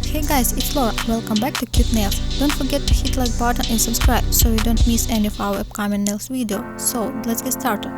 Hey guys, it's Laura. Welcome back to Cute Nails. Don't forget to hit like button and subscribe so you don't miss any of our upcoming nails video. So let's get started.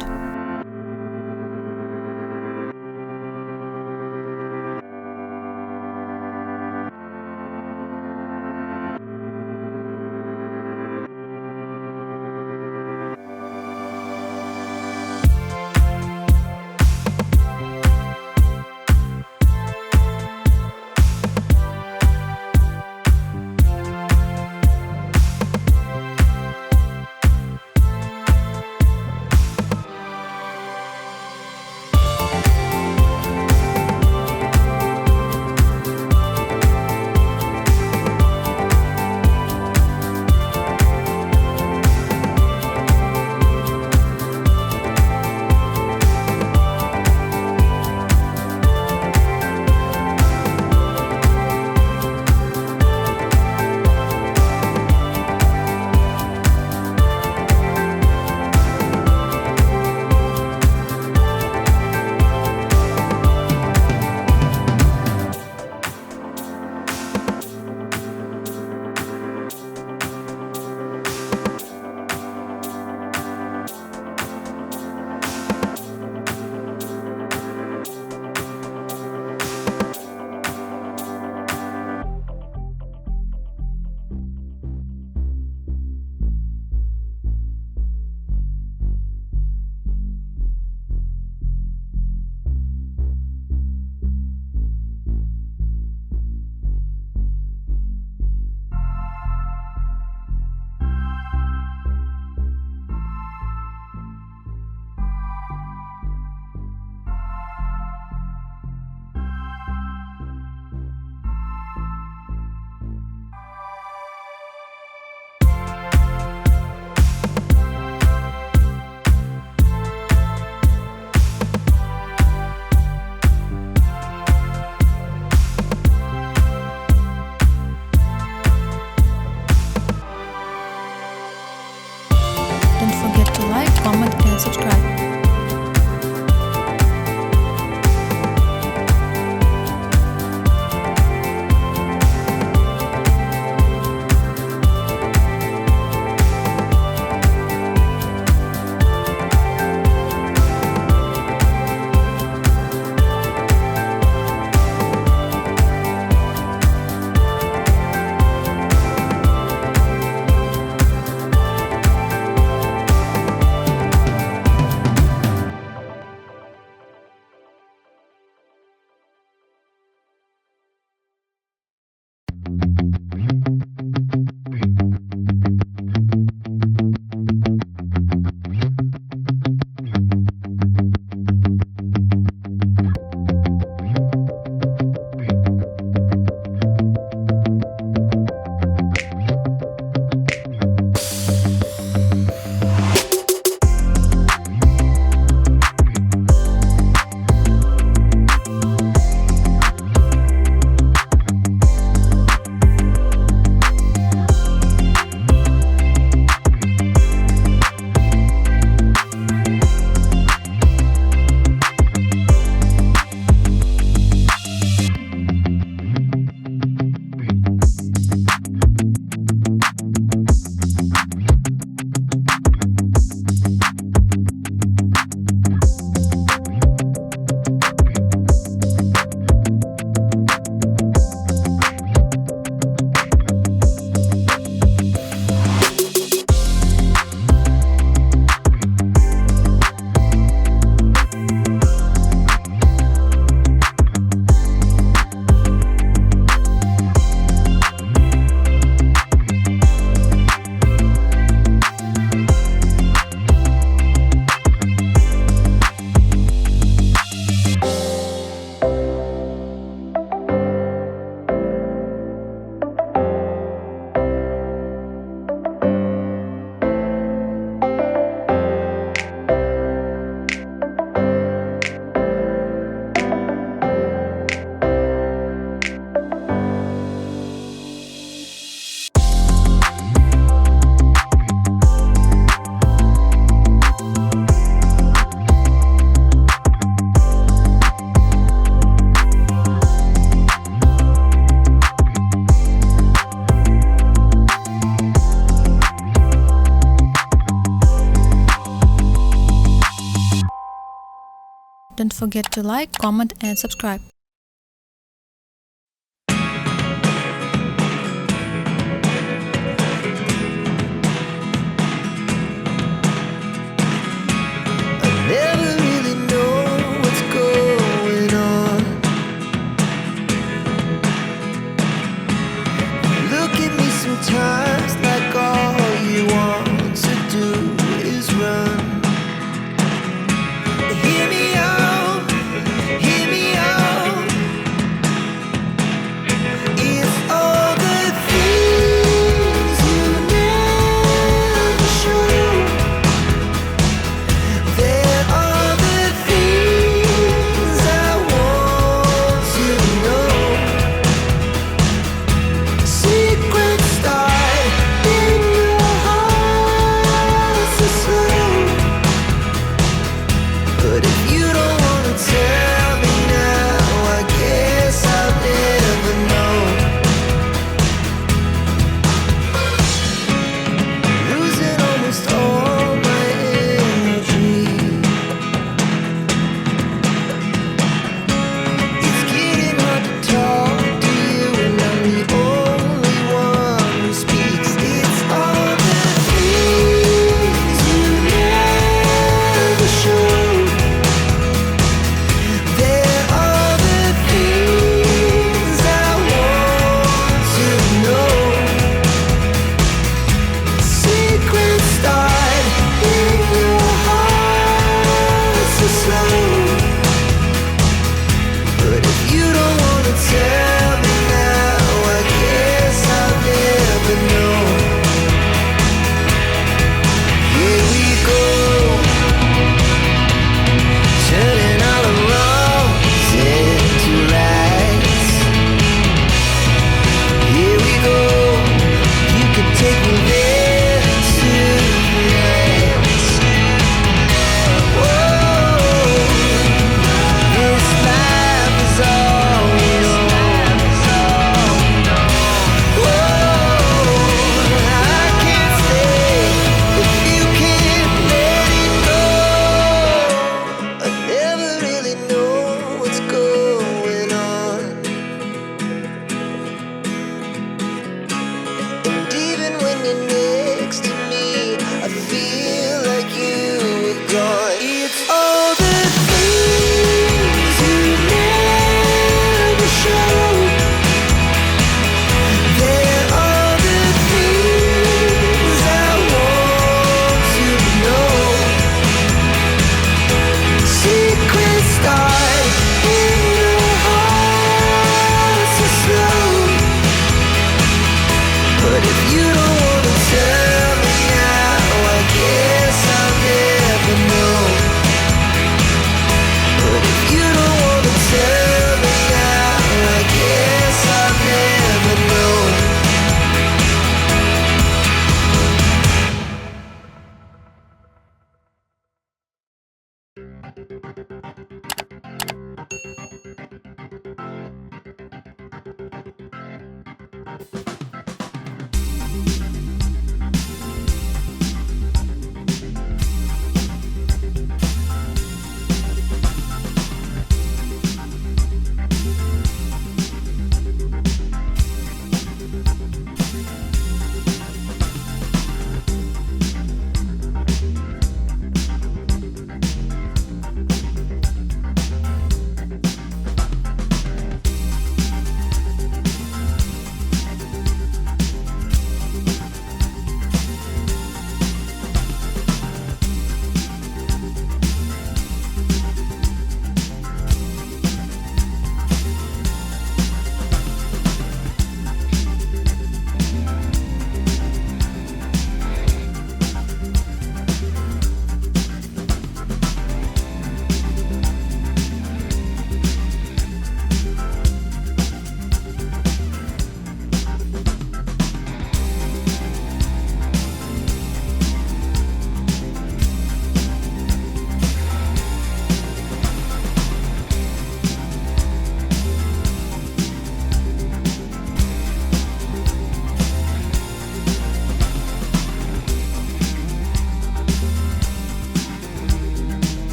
Don't forget to like, comment, and subscribe. Never really know what's going on. Look at me sometimes like all you want to do is run. Hear me out, hear me out. It's all the things you never show. There are the things I want to know. Secrets start in your heart so slow. But if you don't wanna tell me now, I guess I'll never know. Losing almost all my energy. It's getting hard to talk to you, and I'm the only one who speaks. It's all the things you never show. There are the things I want to know. Secrets start in your heart so slow. But if you don't wanna tell me now, I guess I'll never know. Here we go, turning all the wrongs into rights. Here we go, you can take me there tonight. Whoa, this life is all we know. Whoa, I can't stay if you can't let it go. I never really know what's going on. And even when you're next to me, I feel like you were gone. It's all the things you never show. There are the things I want to know. Secrets start in your heart so slow. But if you don't wanna tell me now, I guess I'll never know. But if you don't wanna tell me now, I guess I'll never know.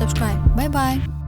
subscribe. Bye bye!